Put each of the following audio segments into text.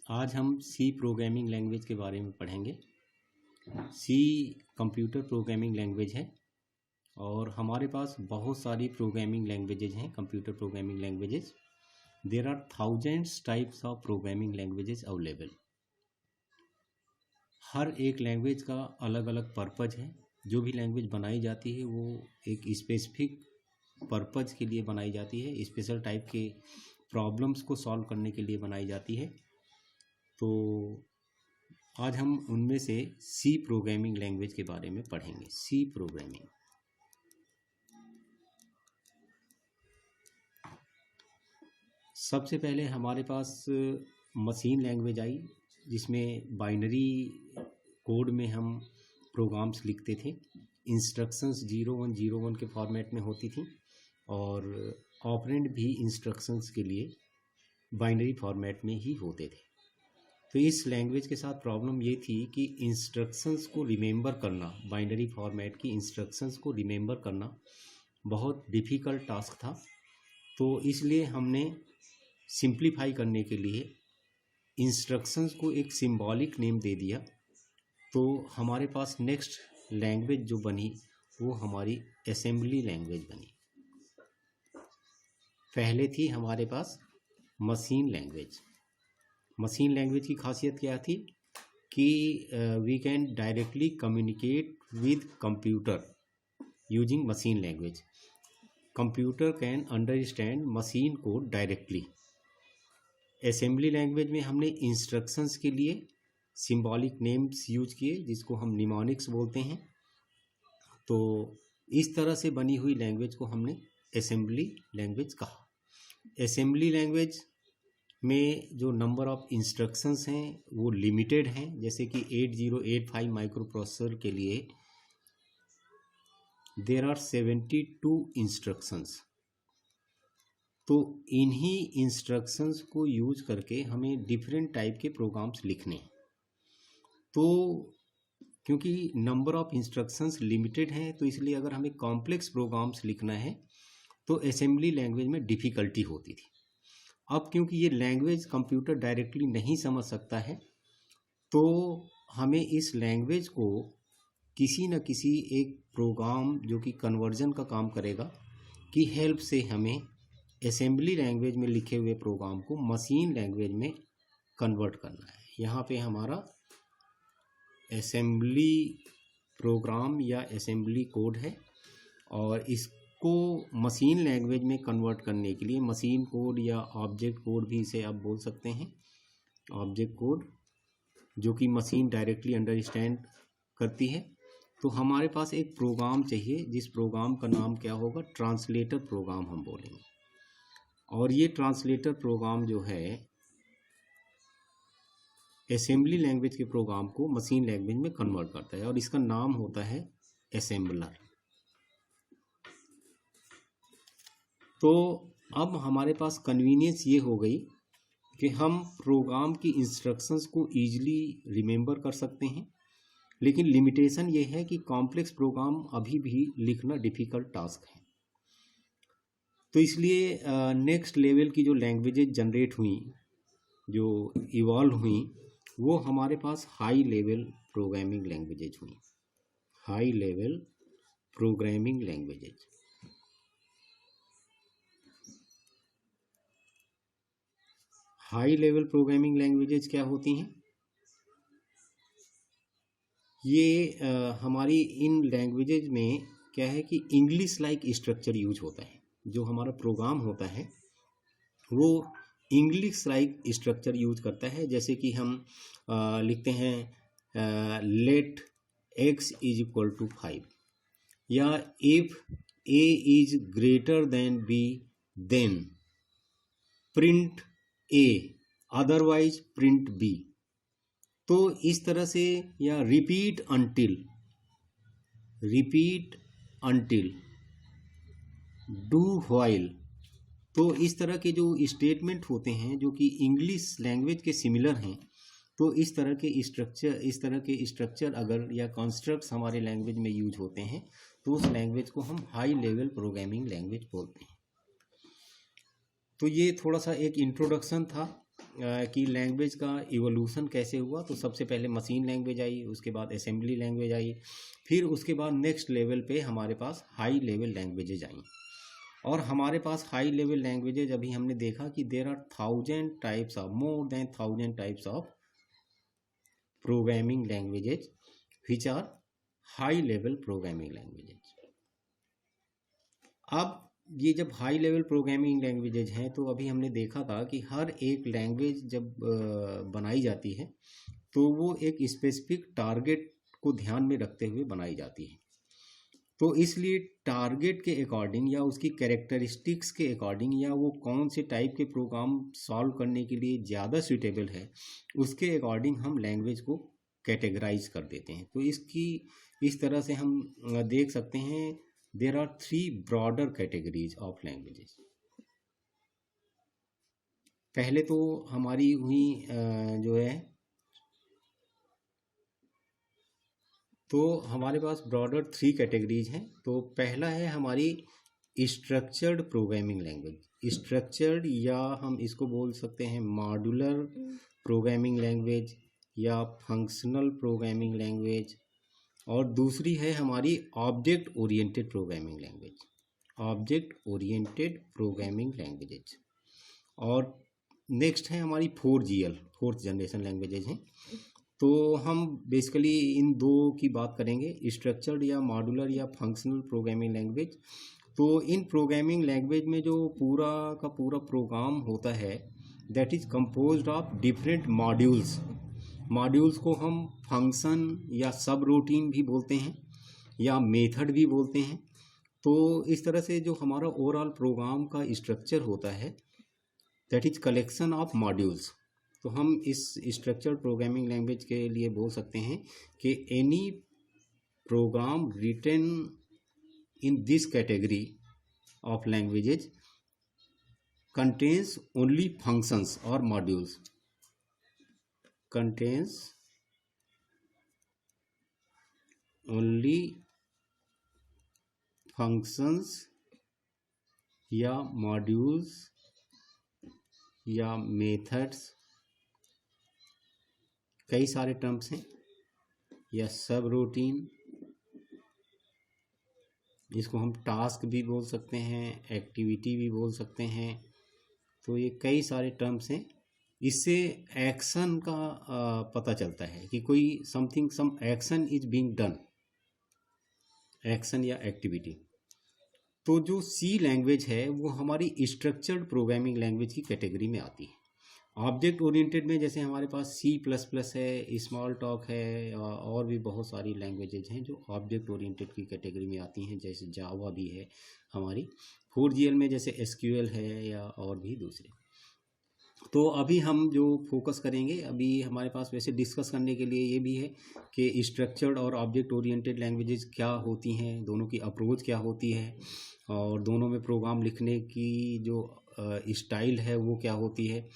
आज हम सी programming language के बारे में पढ़ेंगे। सी कंप्यूटर प्रोग्रामिंग लैंग्वेज है और हमारे पास बहुत सारी प्रोग्रामिंग लैंग्वेजेज हैं, computer programming languages. There are thousands types of programming languages available. हर एक लैंग्वेज का अलग अलग पर्पज है। जो भी लैंग्वेज बनाई जाती है वो एक स्पेसिफिक पर्पज के लिए बनाई जाती है, स्पेशल टाइप के प्रॉब्लम्स को सॉल्व करने के लिए बनाई जाती है। तो आज हम उनमें से सी प्रोग्रामिंग लैंग्वेज के बारे में पढ़ेंगे। सी प्रोग्रामिंग सबसे पहले हमारे पास मशीन लैंग्वेज आई, जिसमें बाइनरी कोड में हम प्रोग्राम्स लिखते थे। इंस्ट्रक्शंस 0101 के फॉर्मेट में होती थी और ऑपरेंड भी इंस्ट्रक्शंस के लिए बाइनरी फॉर्मेट में ही होते थे। तो इस लैंग्वेज के साथ प्रॉब्लम ये थी कि इंस्ट्रक्शंस को रिमेंबर करना, बाइनरी फॉर्मेट की इंस्ट्रक्शंस को रिमेंबर करना बहुत डिफ़िकल्ट टास्क था। तो इसलिए हमने सिंप्लीफाई करने के लिए इंस्ट्रक्शंस को एक सिंबॉलिक नेम दे दिया। तो हमारे पास नेक्स्ट लैंग्वेज जो बनी वो हमारी असेंबली लैंग्वेज बनी। पहले थी हमारे पास मशीन लैंग्वेज। मशीन लैंग्वेज की खासियत क्या थी कि we can directly communicate with computer using machine language. Computer can understand machine code directly. Assembly language में हमने इंस्ट्रक्शंस के लिए सिंबॉलिक नेम्स यूज किए, जिसको हम निमोनिक्स बोलते हैं। तो इस तरह से बनी हुई लैंग्वेज को हमने असेंबली लैंग्वेज कहा। असेंबली लैंग्वेज में जो नंबर ऑफ इंस्ट्रक्शंस हैं वो लिमिटेड हैं। जैसे कि 8085 माइक्रो प्रोसेसर के लिए देयर आर 72 इंस्ट्रक्शंस। तो इन्हीं इंस्ट्रक्शंस को यूज करके हमें डिफरेंट टाइप के प्रोग्राम्स लिखने हैं। तो क्योंकि नंबर ऑफ इंस्ट्रक्शंस लिमिटेड हैं, तो इसलिए अगर हमें कॉम्प्लेक्स प्रोग्राम्स लिखना है तो असेंबली लैंग्वेज में डिफ़िकल्टी होती थी। अब क्योंकि ये लैंग्वेज कंप्यूटर डायरेक्टली नहीं समझ सकता है, तो हमें इस लैंग्वेज को किसी न किसी एक प्रोग्राम जो कि कन्वर्जन का काम करेगा की हेल्प से हमें असेंबली लैंग्वेज में लिखे हुए प्रोग्राम को मशीन लैंग्वेज में कन्वर्ट करना है। यहाँ पे हमारा असेंबली प्रोग्राम या असेंबली कोड है और इसको मशीन लैंग्वेज में कन्वर्ट करने के लिए मशीन कोड या ऑब्जेक्ट कोड भी इसे आप बोल सकते हैं। ऑब्जेक्ट कोड जो कि मशीन डायरेक्टली अंडरस्टैंड करती है। तो हमारे पास एक प्रोग्राम चाहिए, जिस प्रोग्राम का नाम क्या होगा, ट्रांसलेटर प्रोग्राम हम बोलेंगे। और ये ट्रांसलेटर प्रोग्राम जो है असेंबली लैंग्वेज के प्रोग्राम को मशीन लैंग्वेज में कन्वर्ट करता है और इसका नाम होता है असेंबलर। तो अब हमारे पास कन्वीनियंस ये हो गई कि हम प्रोग्राम की इंस्ट्रक्शंस को ईजिली रिमेंबर कर सकते हैं, लेकिन लिमिटेशन ये है कि कॉम्प्लेक्स प्रोग्राम अभी भी लिखना डिफ़िकल्ट टास्क है। तो इसलिए नेक्स्ट लेवल की जो लैंग्वेजेज जनरेट हुई, जो इवॉल्व हुई, वो हमारे पास हाई लेवल प्रोग्रामिंग लैंग्वेजेज हुई। High level programming languages. High level programming languages क्या होती हैं? ये हमारी इन लैंग्वेजेज में क्या है कि इंग्लिश लाइक स्ट्रक्चर यूज होता है। जो हमारा प्रोग्राम होता है वो इंग्लिश लाइक स्ट्रक्चर यूज करता है। जैसे कि हम लिखते हैं let x is equal to 5 या if a is greater than b then print a otherwise print b। तो इस तरह से, या रिपीट अंटिल, डू व्हाइल। तो इस तरह के जो स्टेटमेंट होते हैं जो कि इंग्लिश लैंग्वेज के सिमिलर हैं, तो इस तरह के स्ट्रक्चर अगर या कॉन्स्ट्रक्ट्स हमारे लैंग्वेज में यूज होते हैं तो उस लैंग्वेज को हम हाई लेवल प्रोग्रामिंग लैंग्वेज बोलते हैं। तो ये थोड़ा सा एक इंट्रोडक्शन था कि लैंग्वेज का इवोल्यूशन कैसे हुआ। तो सबसे पहले मशीन लैंग्वेज आई, उसके बाद असेंबली लैंग्वेज आई, फिर उसके बाद नेक्स्ट लेवल पे हमारे पास हाई लेवल लैंग्वेजेज आई। और हमारे पास हाई लेवल लैंग्वेजेज अभी हमने देखा कि there are 1000 types of, more than 1000 types of programming languages which are high level programming languages. अब ये जब हाई लेवल प्रोग्रामिंग लैंग्वेजेज हैं तो अभी हमने देखा था कि हर एक लैंग्वेज जब बनाई जाती है तो वो एक स्पेसिफिक टारगेट को ध्यान में रखते हुए बनाई जाती है। तो इसलिए टारगेट के अकॉर्डिंग या उसकी कैरेक्टरिस्टिक्स के अकॉर्डिंग या वो कौन से टाइप के प्रोग्राम सॉल्व करने के लिए ज़्यादा सूटेबल है उसके अकॉर्डिंग हम लैंग्वेज को कैटेगराइज कर देते हैं। तो इसकी इस तरह से हम देख सकते हैं there are 3 broader categories of languages. पहले तो हमारी हुई जो है, तो हमारे पास ब्रॉडर 3 कैटेगरीज हैं। तो पहला है हमारी स्ट्रक्चर्ड प्रोग्रामिंग लैंग्वेज। स्ट्रक्चर्ड या हम इसको बोल सकते हैं मॉड्यूलर प्रोग्रामिंग लैंग्वेज या फंक्शनल प्रोग्रामिंग लैंग्वेज। और दूसरी है हमारी object oriented programming language, object oriented programming languages. और नेक्स्ट है हमारी 4GL, फोर्थ जनरेशन लैंग्वेजेज हैं। तो हम बेसिकली इन दो की बात करेंगे, स्ट्रक्चर्ड या मॉड्यूलर या फंक्शनल प्रोग्रामिंग लैंग्वेज। तो इन प्रोग्रामिंग लैंग्वेज में जो पूरा का पूरा प्रोग्राम होता है that is composed of different modules. Modules को हम फंक्शन या सब रूटीन भी बोलते हैं या मेथड भी बोलते हैं। तो इस तरह से जो हमारा ओवरऑल प्रोग्राम का स्ट्रक्चर होता है that is collection of modules. तो हम इस स्ट्रक्चर्ड प्रोग्रामिंग लैंग्वेज के लिए बोल सकते हैं कि any program written in this category of languages contains only functions or modules, contains only functions या modules या methods, कई सारे टर्म्स हैं, या सब रूटीन, जिसको हम टास्क भी बोल सकते हैं, एक्टिविटी भी बोल सकते हैं। तो ये कई सारे टर्म्स हैं। इससे एक्शन का पता चलता है कि कोई something, some action is being done, action या एक्टिविटी। तो जो सी लैंग्वेज है वो हमारी स्ट्रक्चर्ड प्रोग्रामिंग लैंग्वेज की कैटेगरी में आती है। ऑब्जेक्ट ओरिएंटेड में जैसे हमारे पास C++ है, स्मॉल टॉक है, और भी बहुत सारी लैंग्वेजेज हैं जो ऑब्जेक्ट ओरिएंटेड की कैटेगरी में आती हैं, जैसे जावा भी है हमारी। 4GL में जैसे SQL है या और भी दूसरे। तो अभी हम जो फोकस करेंगे, अभी हमारे पास वैसे डिस्कस करने के लिए ये भी है कि स्ट्रक्चर्ड और ऑब्जेक्ट ओरिएंटेड लैंग्वेजेस क्या होती हैं, दोनों की अप्रोच क्या होती है, और दोनों में प्रोग्राम लिखने की जो स्टाइल है वो क्या होती है।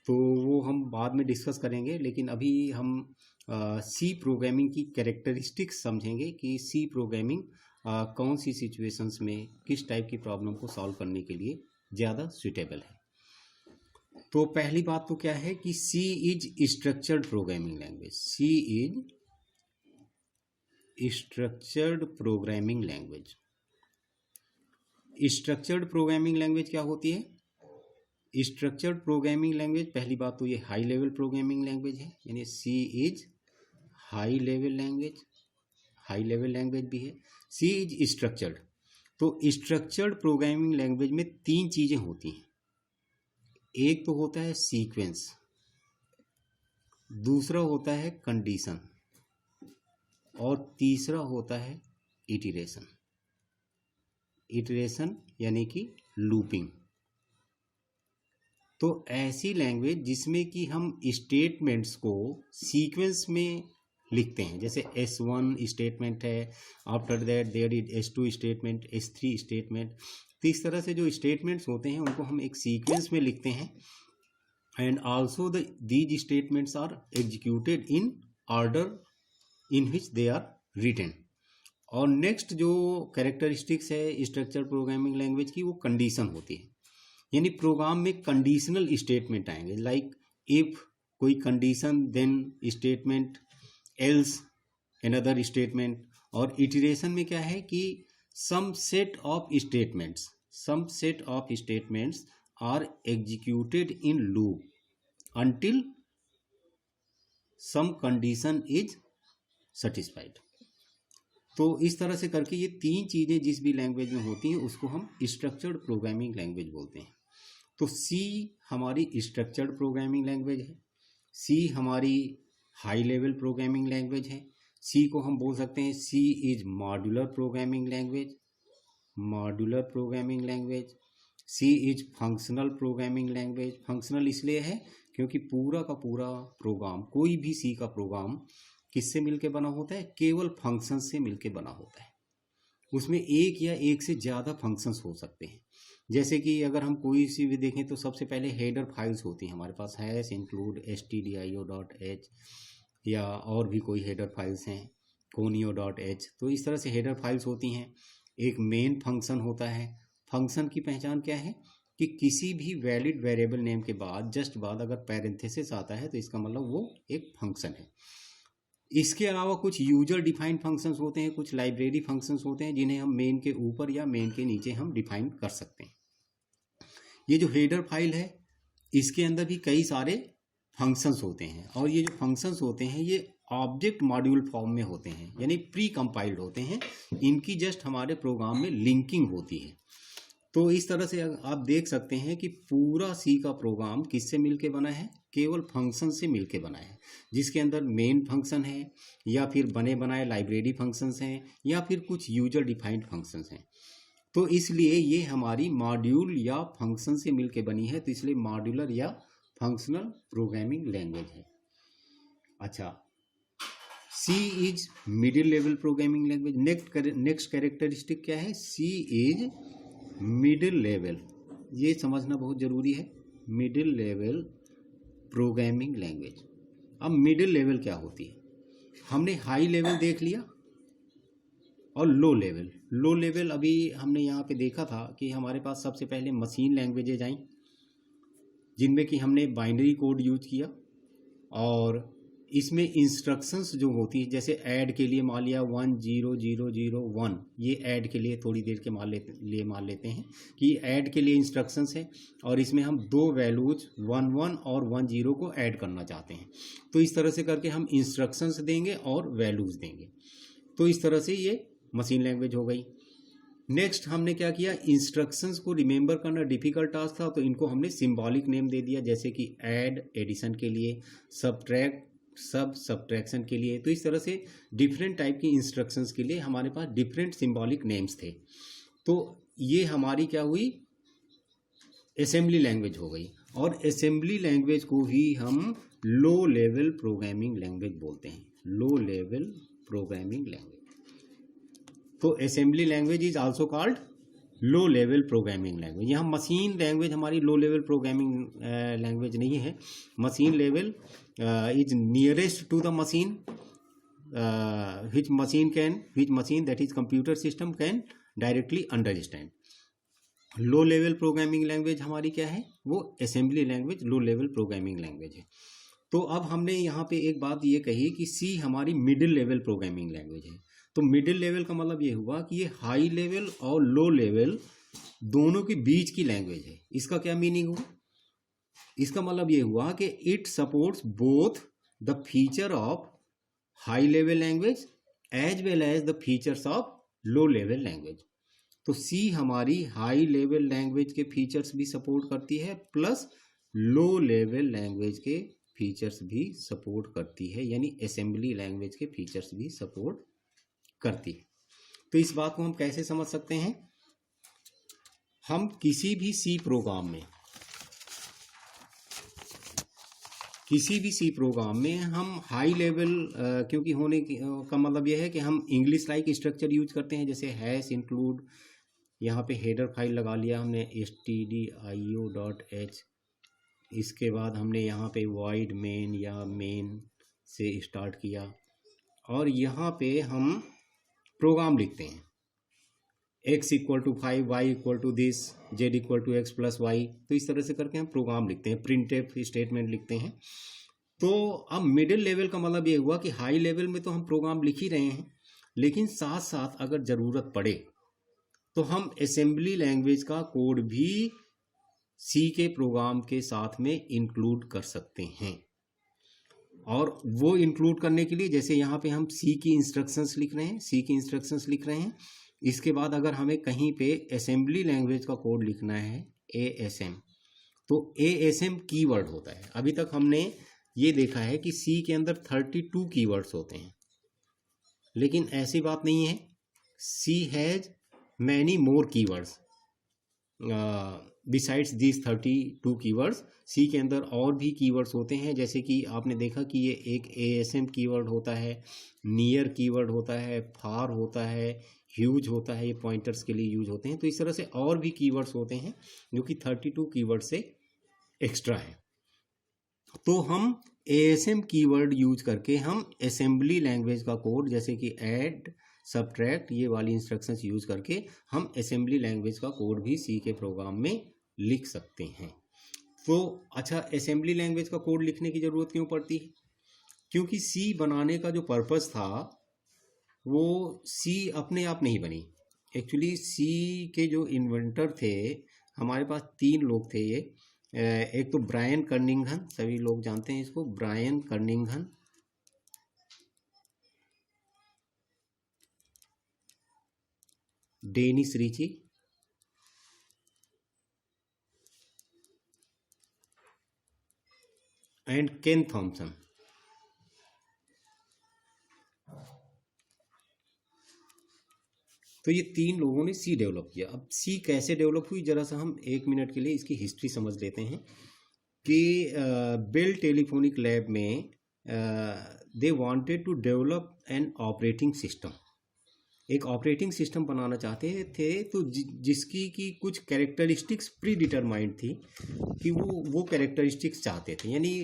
तो वो हम बाद में डिस्कस करेंगे, लेकिन अभी हम सी प्रोग्रामिंग की कैरेक्टरिस्टिक्स समझेंगे कि सी प्रोग्रामिंग कौन सी सिचुएशंस में किस टाइप की प्रॉब्लम को सॉल्व करने के लिए ज़्यादा सूटेबल है। तो पहली बात तो क्या है कि C is structured programming language. C is structured programming language. Structured programming language क्या होती है? स्ट्रक्चर्ड प्रोग्रामिंग लैंग्वेज, पहली बात तो ये हाई लेवल प्रोग्रामिंग लैंग्वेज है, यानी C is high level language, high level language भी है। C is structured. तो स्ट्रक्चर्ड प्रोग्रामिंग लैंग्वेज में 3 चीज़ें होती हैं। एक तो होता है सीक्वेंस, दूसरा होता है कंडीशन, और तीसरा होता है इटरेशन। इटरेशन यानी कि लूपिंग। तो ऐसी लैंग्वेज जिसमें कि हम स्टेटमेंट्स को सीक्वेंस में लिखते हैं, जैसे S1 स्टेटमेंट है, after that there is S2 statement, S3 statement. तो इस तरह से जो स्टेटमेंट्स होते हैं उनको हम एक सीक्वेंस में लिखते हैं, and also these statements are executed in order in which they are written. और नेक्स्ट जो कैरेक्टरिस्टिक्स है स्ट्रक्चर्ड प्रोग्रामिंग लैंग्वेज की, वो कंडीशन होती है, यानी प्रोग्राम में कंडीशनल स्टेटमेंट आएंगे। लाइक इफ कोई condition, then statement, else another statement. और इटरेशन में क्या है कि some set of statements are executed in loop until some condition is satisfied। तो इस तरह से करके ये तीन चीज़ें जिस भी लैंग्वेज में होती हैं उसको हम स्ट्रक्चर्ड प्रोग्रामिंग लैंग्वेज बोलते हैं। तो सी हमारी स्ट्रक्चर्ड प्रोग्रामिंग लैंग्वेज है, सी हमारी हाई लेवल प्रोग्रामिंग लैंग्वेज है, सी को हम बोल सकते हैं C is modular programming language, C is functional programming language. Functional इसलिए है क्योंकि पूरा का पूरा प्रोग्राम, कोई भी सी का प्रोग्राम किससे मिलके बना होता है, केवल फंक्शन से मिलके बना होता है। उसमें एक या एक से ज़्यादा फंक्शंस हो सकते हैं। जैसे कि अगर हम कोई सी भी देखें तो सबसे पहले हेडर फाइल्स होती हैं हमारे पास, हैश इंक्लूड stdio.h, या और भी कोई हेडर फाइल्स हैं conio.h। तो इस तरह से हेडर फाइल्स होती हैं। एक मेन फंक्शन होता है। फंक्शन की पहचान क्या है कि किसी भी वैलिड वेरिएबल नेम के बाद जस्ट बाद अगर पैरेंथेसिस आता है तो इसका मतलब वो एक फंक्शन है। इसके अलावा कुछ यूजर डिफाइंड फंक्शंस होते हैं, कुछ लाइब्रेरी फंक्शंस होते हैं जिन्हें हम मेन के ऊपर या मेन के नीचे हम डिफाइन कर सकते हैं। ये जो हेडर फाइल है इसके अंदर भी कई सारे फंक्शंस होते हैं, और ये जो फंक्शंस होते हैं ये ऑब्जेक्ट मॉड्यूल फॉर्म में होते हैं, यानी प्री कंपाइल्ड होते हैं। इनकी जस्ट हमारे प्रोग्राम में लिंकिंग होती है। तो इस तरह से आप देख सकते हैं कि पूरा सी का प्रोग्राम किससे मिलके बना है, केवल फंक्शन से मिलके बना है, जिसके अंदर मेन फंक्शन है या फिर बने बनाए लाइब्रेरी फंक्शंस हैं या फिर कुछ यूजर डिफाइंड फंक्शंस हैं। तो इसलिए ये हमारी मॉड्यूल या फंक्शन से मिलके बनी है, तो इसलिए मॉड्यूलर या फंक्शनल प्रोग्रामिंग लैंग्वेज है। अच्छा, C is middle level programming language. Next characteristic क्या है, सी इज मिडिल लेवल। ये समझना बहुत ज़रूरी है, मिडिल लेवल प्रोग्रामिंग लैंग्वेज। अब मिडिल लेवल क्या होती है, हमने हाई लेवल देख लिया और लो लेवल अभी हमने यहाँ पे देखा था कि हमारे पास सबसे पहले मशीन लैंग्वेजेज आई जिनमें कि हमने बाइनरी कोड यूज किया, और इसमें इंस्ट्रक्शंस जो होती है, जैसे ऐड के लिए मान लिया 10001, ये ऐड के लिए थोड़ी देर के मान लेते हैं कि ऐड के लिए इंस्ट्रक्शंस है, और इसमें हम दो वैल्यूज 11 और 10 को ऐड करना चाहते हैं। तो इस तरह से करके हम इंस्ट्रक्शंस देंगे और वैल्यूज देंगे। तो इस तरह से ये मशीन लैंग्वेज हो गई। नेक्स्ट हमने क्या किया, इंस्ट्रक्शंस को रिमेंबर करना डिफिकल्ट टास्क था, तो इनको हमने सिंबॉलिक नेम दे दिया, जैसे कि ऐड एडिशन के लिए, सब्ट्रैक्शन के लिए। तो इस तरह से डिफरेंट टाइप की इंस्ट्रक्शंस के लिए हमारे पास डिफरेंट सिंबॉलिक नेम्स थे। तो ये हमारी क्या हुई, असेंबली लैंग्वेज हो गई, और असेंबली लैंग्वेज को ही हम लो लेवल प्रोग्रामिंग लैंग्वेज बोलते हैं, लो लेवल प्रोग्रामिंग लैंग्वेज। तो assembly language is also called low level programming language. यहाँ मशीन लैंग्वेज हमारी लो लेवल प्रोग्रामिंग लैंग्वेज नहीं है। Machine level is nearest to the machine, which machine that is computer system can directly understand। Low level programming language हमारी क्या है, वो assembly language low level programming language है। तो अब हमने यहाँ पे एक बात ये कही कि सी हमारी मिडिल लेवल प्रोग्रामिंग लैंग्वेज है। तो मिडिल लेवल का मतलब ये हुआ कि ये हाई लेवल और लो लेवल दोनों के बीच की लैंग्वेज है। इसका क्या मीनिंग हुआ, इसका मतलब ये हुआ कि it supports both the feature of high level language as well as the features of low level language. तो सी हमारी हाई लेवल लैंग्वेज के फीचर्स भी सपोर्ट करती है, प्लस लो लेवल लैंग्वेज के फीचर्स भी सपोर्ट करती है, यानी असेंबली लैंग्वेज के फीचर्स भी सपोर्ट करती है। तो इस बात को हम कैसे समझ सकते हैं, हम किसी भी सी प्रोग्राम में हम हाई लेवल क्योंकि होने का मतलब यह है कि हम इंग्लिश लाइक स्ट्रक्चर यूज करते हैं, जैसे हैश इंक्लूड, यहाँ पे हेडर फाइल लगा लिया हमने stdio.h, इसके बाद हमने यहाँ पे void main या मेन से स्टार्ट किया, और यहाँ पे हम प्रोग्राम लिखते हैं। x equal to 5, y equal to this, z equal to x plus y. तो इस तरह से करके हम प्रोग्राम लिखते हैं, प्रिंट एफ स्टेटमेंट लिखते हैं। तो अब मिडिल लेवल का मतलब ये हुआ कि हाई लेवल में तो हम प्रोग्राम लिख ही रहे हैं, लेकिन साथ साथ अगर ज़रूरत पड़े तो हम असेंबली लैंग्वेज का कोड भी सी के प्रोग्राम के साथ में इंक्लूड कर सकते हैं। और वो इंक्लूड करने के लिए जैसे यहाँ पे हम सी की इंस्ट्रक्शंस लिख रहे हैं, सी की इंस्ट्रक्शंस लिख रहे हैं, इसके बाद अगर हमें कहीं पे असेंबली लैंग्वेज का कोड लिखना है ASM, तो ASM कीवर्ड होता है। अभी तक हमने ये देखा है कि सी के अंदर 32 कीवर्ड्स होते हैं, लेकिन ऐसी बात नहीं है। C has many more keywords besides this 32 keywords. C के अंदर और भी कीवर्ड्स होते हैं, जैसे कि आपने देखा कि ये एक ASM कीवर्ड होता है, नियर कीवर्ड होता है, फार होता है, ह्यूज होता है, ये पॉइंटर्स के लिए यूज होते हैं। तो इस तरह से और भी कीवर्ड्स होते हैं जो कि 32 कीवर्ड से एक्स्ट्रा है। तो हम ASM कीवर्ड यूज करके हम असेंबली लैंग्वेज का कोड जैसे कि ऐड, सबट्रैक्ट, ये वाली इंस्ट्रक्शंस यूज करके हम असेंबली लैंग्वेज का कोड भी सी के प्रोग्राम में लिख सकते हैं। तो अच्छा, असेंबली लैंग्वेज का कोड लिखने की ज़रूरत क्यों पड़ती है? क्योंकि सी बनाने का जो पर्पस था वो सी अपने आप नहीं बनी। एक्चुअली सी के जो इन्वेंटर थे, हमारे पास 3 लोग थे। ये एक तो ब्रायन कर्निंगहन, सभी लोग जानते हैं इसको, Brian Kernighan, Dennis Ritchie and Ken Thompson. तो ये 3 लोगों ने सी डेवलप किया। अब सी कैसे डेवलप हुई, जरा सा हम 1 मिनट के लिए इसकी हिस्ट्री समझ लेते हैं कि बेल टेलीफोनिक लैब में they wanted to develop an operating system, एक ऑपरेटिंग सिस्टम बनाना चाहते थे। तो जिसकी की कुछ कैरेक्टरिस्टिक्स प्री डिटरमाइंड थी कि वो कैरेक्टरिस्टिक्स चाहते थे, यानी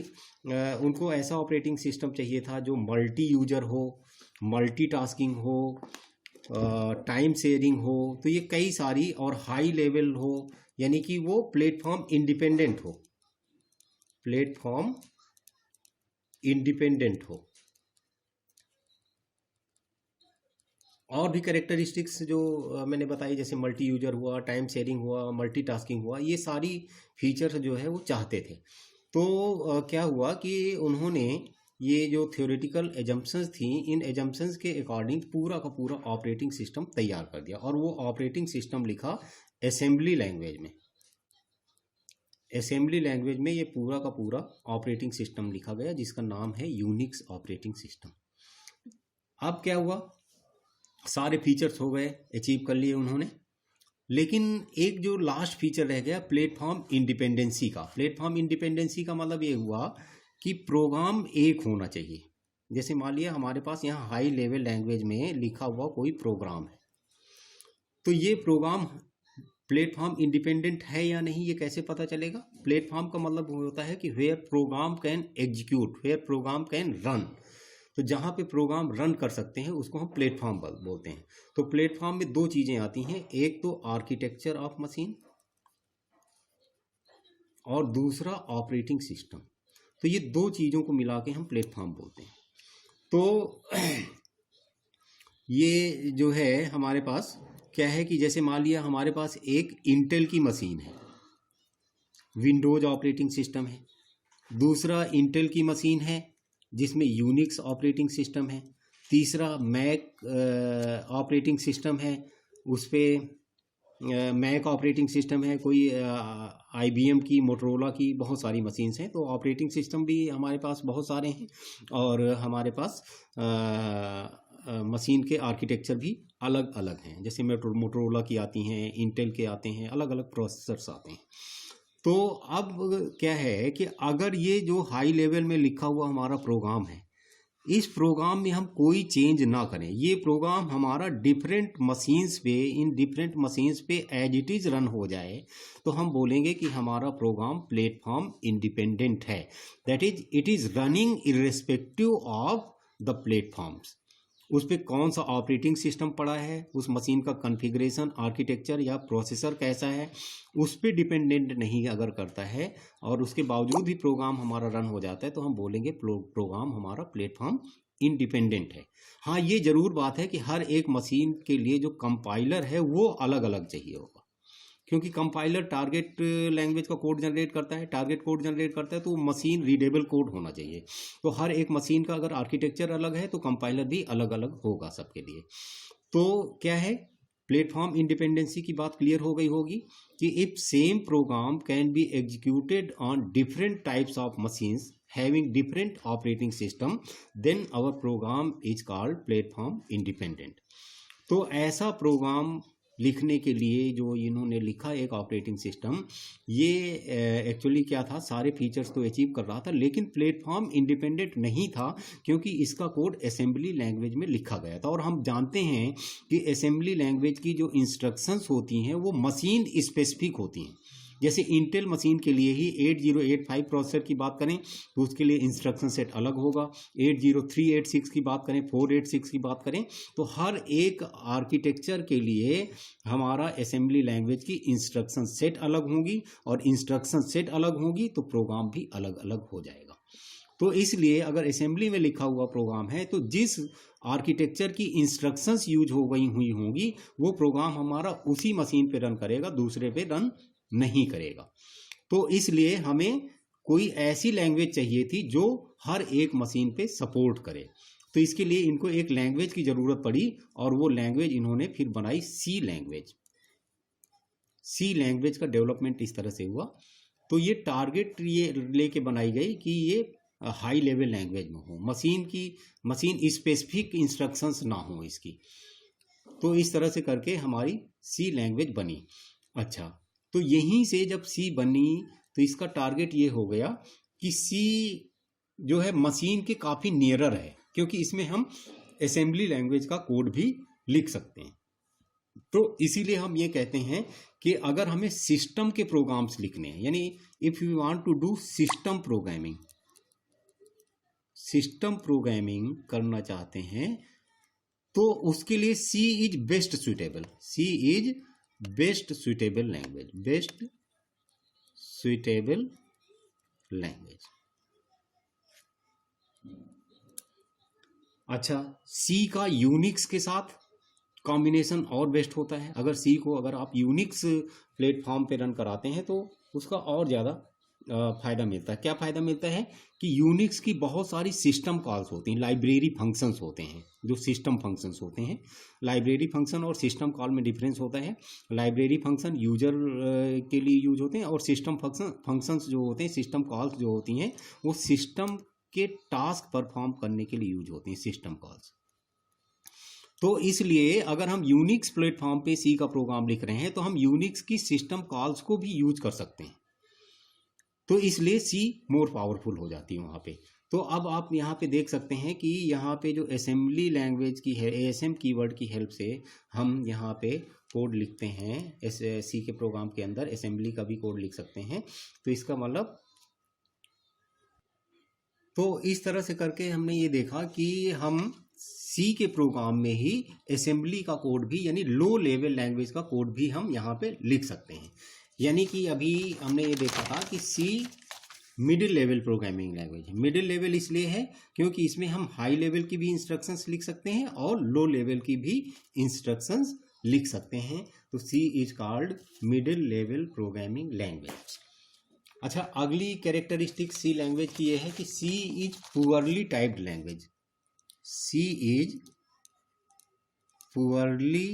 उनको ऐसा ऑपरेटिंग सिस्टम चाहिए था जो मल्टी यूजर हो, मल्टीटास्किंग हो, टाइम शेयरिंग हो, तो ये कई सारी, और हाई लेवल हो, यानी कि वो प्लेटफॉर्म इंडिपेंडेंट हो, प्लेटफॉर्म इंडिपेंडेंट हो। और भी कैरेक्टरिस्टिक्स जो मैंने बताई, जैसे मल्टी यूजर हुआ, टाइम शेयरिंग हुआ, मल्टीटास्किंग हुआ, ये सारी फीचर्स जो है वो चाहते थे। तो क्या हुआ कि उन्होंने ये जो थ्योरेटिकल एजम्पशंस थी, इन एजम्पशंस के अकॉर्डिंग पूरा का पूरा ऑपरेटिंग सिस्टम तैयार कर दिया, और वो ऑपरेटिंग सिस्टम लिखा असेंबली लैंग्वेज में। असेंबली लैंग्वेज में ये पूरा का पूरा ऑपरेटिंग सिस्टम लिखा गया, जिसका नाम है यूनिक्स ऑपरेटिंग सिस्टम। अब क्या हुआ, सारे फीचर्स हो गए, अचीव कर लिए उन्होंने, लेकिन एक जो लास्ट फीचर रह गया, प्लेटफॉर्म इंडिपेंडेंसी का। प्लेटफॉर्म इंडिपेंडेंसी का मतलब ये हुआ कि प्रोग्राम एक होना चाहिए। जैसे मान लिया हमारे पास यहाँ हाई लेवल लैंग्वेज में लिखा हुआ कोई प्रोग्राम है, तो ये प्रोग्राम प्लेटफॉर्म इंडिपेंडेंट है या नहीं, ये कैसे पता चलेगा? प्लेटफॉर्म का मतलब होता है कि where program can execute, where program can run. तो जहाँ पे प्रोग्राम रन कर सकते हैं उसको हम प्लेटफॉर्म बोलते हैं। तो प्लेटफॉर्म में 2 चीज़ें आती हैं, एक तो आर्किटेक्चर ऑफ मशीन और दूसरा ऑपरेटिंग सिस्टम। तो ये 2 चीज़ों को मिला के हम प्लेटफॉर्म बोलते हैं। तो ये जो है हमारे पास क्या है कि जैसे मान लिया हमारे पास एक इंटेल की मशीन है, विंडोज ऑपरेटिंग सिस्टम है, दूसरा इंटेल की मशीन है जिसमें यूनिक्स ऑपरेटिंग सिस्टम है, तीसरा मैक ऑपरेटिंग सिस्टम है, उस पर मैक ऑपरेटिंग सिस्टम है, कोई IBM की, मोटरोला की, बहुत सारी मशीन्स हैं। तो ऑपरेटिंग सिस्टम भी हमारे पास बहुत सारे हैं, और हमारे पास मशीन के आर्किटेक्चर भी अलग अलग हैं। जैसे मोटरोला की आती हैं, इंटेल के आते हैं, अलग अलग प्रोसेसर्स आते हैं। तो अब क्या है कि अगर ये जो हाई लेवल में लिखा हुआ हमारा प्रोग्राम है, इस प्रोग्राम में हम कोई चेंज ना करें, ये प्रोग्राम हमारा डिफरेंट मशीन्स पे, इन डिफरेंट मशीन्स पे एज इट इज़ रन हो जाए, तो हम बोलेंगे कि हमारा प्रोग्राम प्लेटफॉर्म इंडिपेंडेंट है। That is it is running irrespective of the platforms. उस पर कौन सा ऑपरेटिंग सिस्टम पड़ा है, उस मशीन का कॉन्फ़िगरेशन, आर्किटेक्चर या प्रोसेसर कैसा है, उस पर डिपेंडेंट नहीं अगर करता है और उसके बावजूद भी प्रोग्राम हमारा रन हो जाता है तो हम बोलेंगे प्रोग्राम हमारा प्लेटफॉर्म इंडिपेंडेंट है। हाँ, ये ज़रूर बात है कि हर एक मशीन के लिए जो कंपाइलर है वो अलग अलग चाहिए होगा, क्योंकि कंपाइलर टारगेट लैंग्वेज का कोड जनरेट करता है, टारगेट कोड जनरेट करता है, तो मशीन रीडेबल कोड होना चाहिए। तो हर एक मशीन का अगर आर्किटेक्चर अलग है तो कंपाइलर भी अलग अलग होगा सबके लिए। तो क्या है, प्लेटफॉर्म इंडिपेंडेंसी की बात क्लियर हो गई होगी कि if same programme can be executed on different types of machines having different operating system then our program is called platform independent। तो ऐसा प्रोग्राम लिखने के लिए जो इन्होंने लिखा एक ऑपरेटिंग सिस्टम, ये एक्चुअली क्या था, सारे फीचर्स तो अचीव कर रहा था लेकिन प्लेटफॉर्म इंडिपेंडेंट नहीं था क्योंकि इसका कोड असेंबली लैंग्वेज में लिखा गया था। और हम जानते हैं कि असेंबली लैंग्वेज की जो इंस्ट्रक्शंस होती हैं वो मशीन स्पेसिफिक होती हैं। जैसे इंटेल मशीन के लिए ही 8085 प्रोसेसर की बात करें तो उसके लिए इंस्ट्रक्शन सेट अलग होगा, 80386 की बात करें, 486 की बात करें, तो हर एक आर्किटेक्चर के लिए हमारा असेंबली लैंग्वेज की इंस्ट्रक्शन सेट अलग होंगी और इंस्ट्रक्शन सेट अलग होंगी तो प्रोग्राम भी अलग अलग हो जाएगा। तो इसलिए अगर असेंबली में लिखा हुआ प्रोग्राम है तो जिस आर्किटेक्चर की इंस्ट्रक्शंस यूज हो गई हुई होंगी वो प्रोग्राम हमारा उसी मशीन पे रन करेगा, दूसरे पे रन नहीं करेगा। तो इसलिए हमें कोई ऐसी लैंग्वेज चाहिए थी जो हर एक मशीन पे सपोर्ट करे। तो इसके लिए इनको एक लैंग्वेज की ज़रूरत पड़ी और वो लैंग्वेज इन्होंने फिर बनाई सी लैंग्वेज। सी लैंग्वेज का डेवलपमेंट इस तरह से हुआ। तो ये टारगेट ये लेके बनाई गई कि ये हाई लेवल लैंग्वेज में हो, मशीन स्पेसिफिक इंस्ट्रक्शंस ना हो इसकी। तो इस तरह से करके हमारी सी लैंग्वेज बनी। अच्छा, तो यहीं से जब सी बनी तो इसका टारगेट ये हो गया कि सी जो है मशीन के काफ़ी नियरर है, क्योंकि इसमें हम असेंबली लैंग्वेज का कोड भी लिख सकते हैं। तो इसीलिए हम ये कहते हैं कि अगर हमें सिस्टम के प्रोग्राम्स लिखने हैं, यानी if you want to do system programming करना चाहते हैं तो उसके लिए C is best suitable, best suitable language. अच्छा, सी का यूनिक्स के साथ कॉम्बिनेशन और बेस्ट होता है। अगर सी को अगर आप यूनिक्स प्लेटफॉर्म पे रन कराते हैं तो उसका और ज़्यादा फ़ायदा मिलता है। क्या फ़ायदा मिलता है कि यूनिक्स की बहुत सारी सिस्टम कॉल्स होती हैं, लाइब्रेरी फंक्शंस होते हैं जो सिस्टम फंक्शंस होते हैं। लाइब्रेरी फंक्शन और सिस्टम कॉल में डिफरेंस होता है। लाइब्रेरी फंक्शन यूजर के लिए यूज होते हैं और सिस्टम फंक्शंस जो होते हैं, सिस्टम कॉल्स जो होती हैं वो सिस्टम के टास्क परफॉर्म करने के लिए यूज होती हैं, सिस्टम कॉल्स। तो इसलिए अगर हम यूनिक्स प्लेटफॉर्म पे सी का प्रोग्राम लिख रहे हैं तो हम यूनिक्स की सिस्टम कॉल्स को भी यूज कर सकते हैं। तो इसलिए सी मोर पावरफुल हो जाती है वहाँ पे। तो अब आप यहाँ पे देख सकते हैं कि यहाँ पे जो असेंबली लैंग्वेज की है, ASM कीवर्ड की हेल्प से हम यहाँ पे कोड लिखते हैं। सी के प्रोग्राम के अंदर असेंबली का भी कोड लिख सकते हैं। तो इसका मतलब, तो इस तरह से करके हमने ये देखा कि हम सी के प्रोग्राम में ही असेंबली का कोड भी, यानी लो लेवल लैंग्वेज का कोड भी हम यहाँ पे लिख सकते हैं। यानी कि अभी हमने ये देखा था कि सी मिडिल लेवल प्रोग्रामिंग लैंग्वेज है। मिडिल लेवल इसलिए है क्योंकि इसमें हम हाई लेवल की भी इंस्ट्रक्शंस लिख सकते हैं और लो लेवल की भी इंस्ट्रक्शंस लिख सकते हैं। तो C is called middle level programming language. अच्छा, अगली कैरेक्टरिस्टिक सी लैंग्वेज की यह है कि C is poorly typed language. C is poorly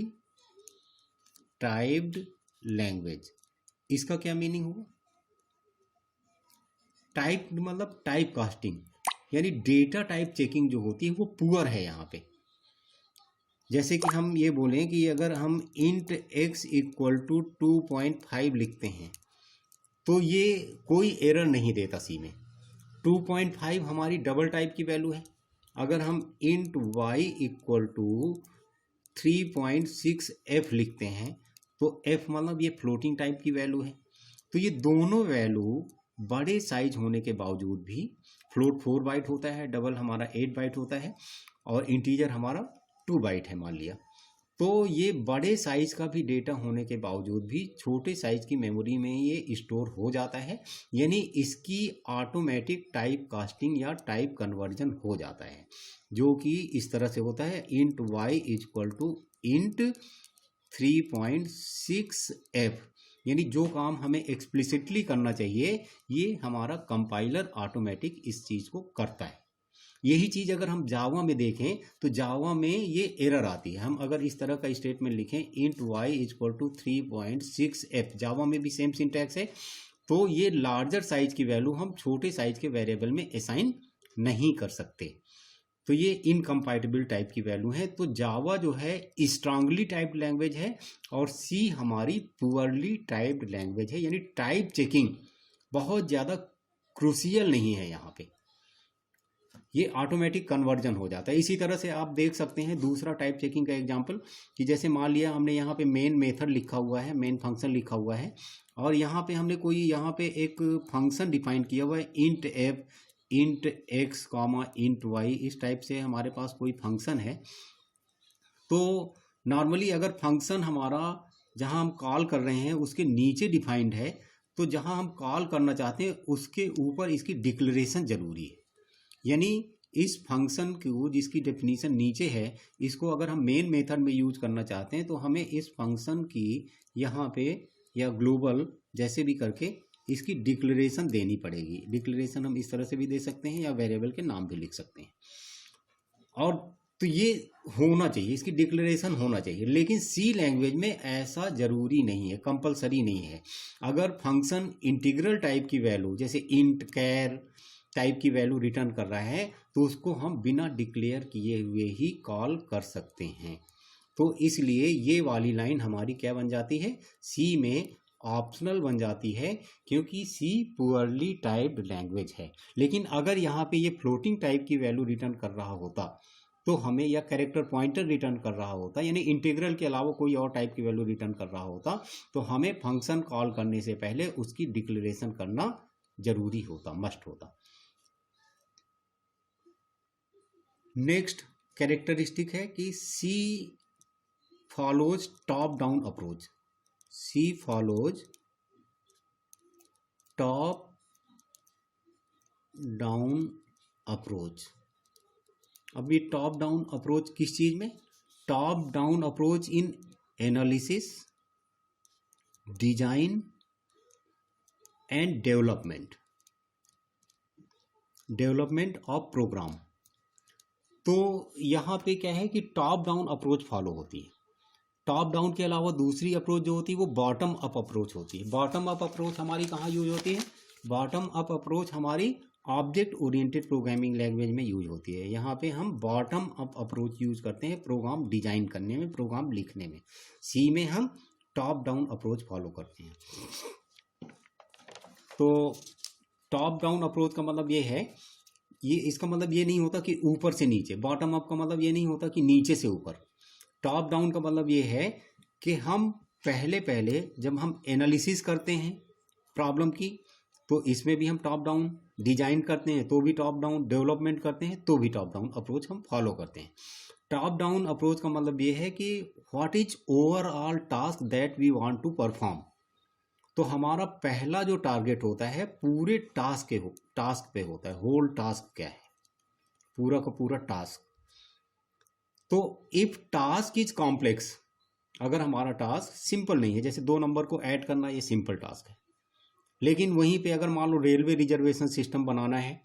typed language. इसका क्या मीनिंग होगा? टाइप मतलब टाइप कास्टिंग, यानी डेटा टाइप चेकिंग जो होती है वो पुअर है यहाँ पे। जैसे कि हम ये बोलें कि अगर हम इंट x इक्वल टू 2.5 लिखते हैं तो ये कोई एरर नहीं देता सी में। 2.5 हमारी डबल टाइप की वैल्यू है। अगर हम int y equal to 3.6f लिखते हैं तो f मतलब ये फ्लोटिंग टाइप की वैल्यू है। तो ये दोनों वैल्यू बड़े साइज होने के बावजूद भी, फ्लोट 4 बाइट होता है, डबल हमारा 8 बाइट होता है और इंटीजर हमारा 2 बाइट है मान लिया, तो ये बड़े साइज़ का भी डेटा होने के बावजूद भी छोटे साइज़ की मेमोरी में ये स्टोर हो जाता है, यानी इसकी ऑटोमेटिक टाइप कास्टिंग या टाइप कन्वर्जन हो जाता है, जो कि इस तरह से होता है int y equal to int 3.6f, यानी जो काम हमें एक्सप्लिसिटली करना चाहिए ये हमारा कंपाइलर ऑटोमेटिक इस चीज़ को करता है। यही चीज़ अगर हम जावा में देखें तो जावा में ये एरर आती है। हम अगर इस तरह का स्टेटमेंट लिखें int y equal to 3.6f, Java में भी सेम सिंटैक्स है, तो ये लार्जर साइज की वैल्यू हम छोटे साइज के वेरिएबल में असाइन नहीं कर सकते, तो ये इनकम्पैटिबल टाइप की वैल्यू है। तो जावा जो है स्ट्रांगली टाइप्ड लैंग्वेज है और सी हमारी पुअरली टाइप्ड लैंग्वेज है, यानी टाइप चेकिंग बहुत ज़्यादा क्रूशियल नहीं है यहाँ पे, ये ऑटोमेटिक कन्वर्जन हो जाता है। इसी तरह से आप देख सकते हैं दूसरा टाइप चेकिंग का एग्जांपल कि जैसे मान लिया हमने यहाँ पे मेन मेथड लिखा हुआ है, मेन फंक्शन लिखा हुआ है, और यहाँ पे हमने कोई यहाँ पे एक फंक्शन डिफाइन किया हुआ है int f, int x, int y, इस टाइप से हमारे पास कोई फंक्शन है। तो नॉर्मली अगर फंक्शन हमारा जहाँ हम कॉल कर रहे हैं उसके नीचे डिफाइंड है, तो जहाँ हम कॉल करना चाहते हैं उसके ऊपर इसकी डिक्लेरेशन ज़रूरी है, यानी इस फंक्शन को जिसकी डेफिनीशन नीचे है इसको अगर हम मेन मेथड में यूज करना चाहते हैं तो हमें इस फंक्शन की यहाँ पे या ग्लोबल जैसे भी करके इसकी डिक्लेरेशन देनी पड़ेगी। डिक्लेरेशन हम इस तरह से भी दे सकते हैं या वेरिएबल के नाम भी लिख सकते हैं, और तो ये होना चाहिए, इसकी डिक्लेरेशन होना चाहिए। लेकिन सी लैंग्वेज में ऐसा ज़रूरी नहीं है, कंपलसरी नहीं है। अगर फंक्शन इंटीग्रल टाइप की वैल्यू जैसे इंट कैर टाइप की वैल्यू रिटर्न कर रहा है तो उसको हम बिना डिक्लेयर किए हुए ही कॉल कर सकते हैं। तो इसलिए ये वाली लाइन हमारी क्या बन जाती है, सी में ऑप्शनल बन जाती है, क्योंकि सी पुअरली टाइप्ड लैंग्वेज है। लेकिन अगर यहाँ पे ये फ्लोटिंग टाइप की वैल्यू रिटर्न कर रहा होता तो हमें, या कैरेक्टर पॉइंटर रिटर्न कर रहा होता, यानी इंटीग्रल के अलावा कोई और टाइप की वैल्यू रिटर्न कर रहा होता, तो हमें फंक्शन कॉल करने से पहले उसकी डिक्लेरेशन करना जरूरी होता, मस्ट होता। नेक्स्ट कैरेक्टरिस्टिक है कि C follows top down approach. C follows top down approach. अब ये टॉप डाउन अप्रोच किस चीज में, top down approach in analysis, design and development of program. तो यहाँ पे क्या है कि टॉप डाउन अप्रोच फॉलो होती है। टॉप डाउन के अलावा दूसरी अप्रोच जो होती है वो बॉटम अप अप्रोच होती है। बॉटम अप अप्रोच हमारी कहाँ यूज होती है, बॉटम अप अप्रोच हमारी ऑब्जेक्ट ओरिएंटेड प्रोग्रामिंग लैंग्वेज में यूज होती है। यहाँ पे हम बॉटम अप अप्रोच यूज करते हैं प्रोग्राम डिजाइन करने में, प्रोग्राम लिखने में। सी में हम टॉप डाउन अप्रोच फॉलो करते हैं। तो टॉप डाउन अप्रोच का मतलब ये है, ये इसका मतलब ये नहीं होता कि ऊपर से नीचे। बॉटम अप का मतलब ये नहीं होता कि नीचे से ऊपर। टॉप डाउन का मतलब ये है कि हम पहले जब हम एनालिसिस करते हैं प्रॉब्लम की तो इसमें भी हम टॉप डाउन, डिजाइन करते हैं तो भी टॉप डाउन, डेवलपमेंट करते हैं तो भी टॉप डाउन अप्रोच हम फॉलो करते हैं। टॉप डाउन अप्रोच का मतलब ये है कि what is overall task that we want to perform. तो हमारा पहला जो टारगेट होता है पूरे टास्क पे होता है, होल टास्क क्या है, पूरा का पूरा टास्क। तो इफ टास्क इज कॉम्प्लेक्स, अगर हमारा टास्क सिंपल नहीं है, जैसे 2 नंबर को ऐड करना, ये सिंपल टास्क है, लेकिन वहीं पे अगर मान लो रेलवे रिजर्वेशन सिस्टम बनाना है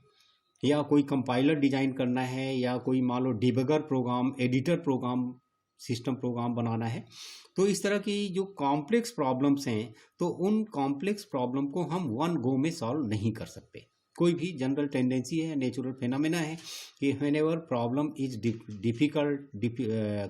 या कोई कंपाइलर डिजाइन करना है या कोई मान लो debugger program, editor program, system program बनाना है, तो इस तरह की जो कॉम्प्लेक्स प्रॉब्लम्स हैं तो उन कॉम्प्लेक्स प्रॉब्लम को हम वन गो में सॉल्व नहीं कर सकते। कोई भी जनरल टेंडेंसी है, नेचुरल फिनोमेना है कि whenever problem is difficult,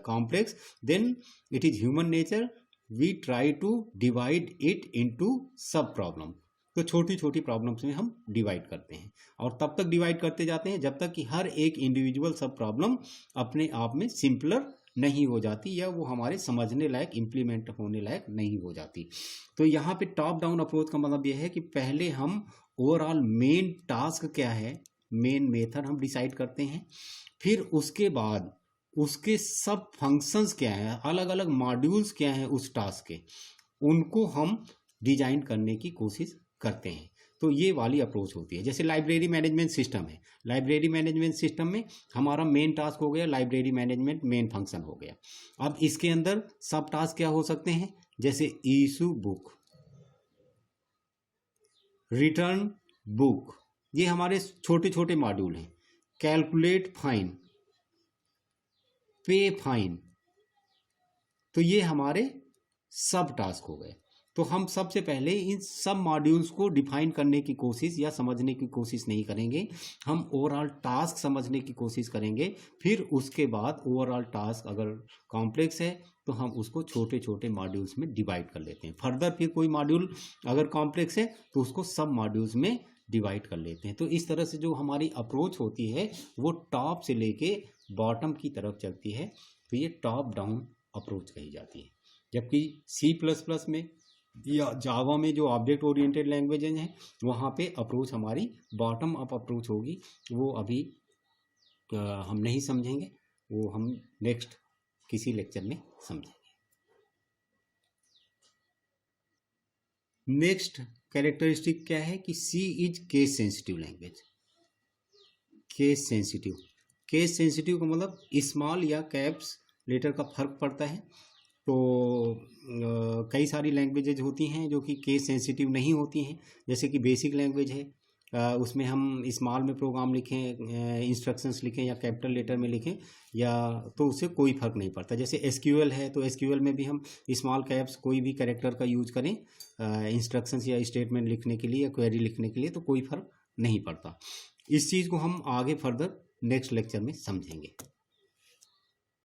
complex, then it is human nature, we try to divide it into sub problem. तो छोटी छोटी प्रॉब्लम्स में हम डिवाइड करते हैं और तब तक डिवाइड करते जाते हैं जब तक कि हर एक इंडिविजुअल सब प्रॉब्लम अपने आप में सिंपलर नहीं हो जाती या वो हमारे समझने लायक, इम्प्लीमेंट होने लायक नहीं हो जाती। तो यहाँ पे टॉप डाउन अप्रोच का मतलब यह है कि पहले हम ओवरऑल मेन टास्क क्या है, मेन मेथड हम डिसाइड करते हैं, फिर उसके बाद उसके सब फंक्शंस क्या हैं, अलग अलग मॉड्यूल्स क्या हैं उस टास्क के, उनको हम डिजाइन करने की कोशिश करते हैं। तो ये वाली अप्रोच होती है। जैसे लाइब्रेरी मैनेजमेंट सिस्टम है, लाइब्रेरी मैनेजमेंट सिस्टम में हमारा मेन टास्क हो गया लाइब्रेरी मैनेजमेंट, मेन फंक्शन हो गया। अब इसके अंदर सब टास्क क्या हो सकते हैं, जैसे इशू बुक, रिटर्न बुक, ये हमारे छोटे छोटे मॉड्यूल हैं। कैलकुलेट फाइन, पे फाइन, तो ये हमारे सब टास्क हो गए। तो हम सबसे पहले इन सब मॉड्यूल्स को डिफाइन करने की कोशिश या समझने की कोशिश नहीं करेंगे, हम ओवरऑल टास्क समझने की कोशिश करेंगे। फिर उसके बाद ओवरऑल टास्क अगर कॉम्प्लेक्स है तो हम उसको छोटे छोटे मॉड्यूल्स में डिवाइड कर लेते हैं। फर्दर फिर कोई मॉड्यूल अगर कॉम्प्लेक्स है तो उसको सब मॉड्यूल्स में डिवाइड कर लेते हैं। तो इस तरह से जो हमारी अप्रोच होती है वो टॉप से लेके बॉटम की तरफ चलती है, तो ये टॉप डाउन अप्रोच कही जाती है। जबकि C++ में या जावा में जो ऑब्जेक्ट ओरिएंटेड लैंग्वेजेज हैं वहाँ पे अप्रोच हमारी बॉटम अप अप्रोच होगी। वो अभी हम नहीं समझेंगे, वो हम नेक्स्ट किसी लेक्चर में समझेंगे। नेक्स्ट कैरेक्टरिस्टिक क्या है कि C is case sensitive language. Case sensitive, case sensitive का मतलब स्मॉल या कैप्स लेटर का फर्क पड़ता है। तो कई सारी लैंग्वेजेज होती हैं जो कि केस सेंसिटिव नहीं होती हैं। जैसे कि बेसिक लैंग्वेज है, उसमें हम स्मॉल में प्रोग्राम लिखें, इंस्ट्रक्शंस लिखें या कैपिटल लेटर में लिखें या तो उससे कोई फ़र्क नहीं पड़ता। जैसे SQL है तो SQL में भी हम स्मॉल कैप्स कोई भी कैरेक्टर का यूज करें इंस्ट्रक्शंस या स्टेटमेंट लिखने के लिए या क्वेरी लिखने के लिए, तो कोई फ़र्क नहीं पड़ता। इस चीज़ को हम आगे फर्दर नेक्स्ट लेक्चर में समझेंगे।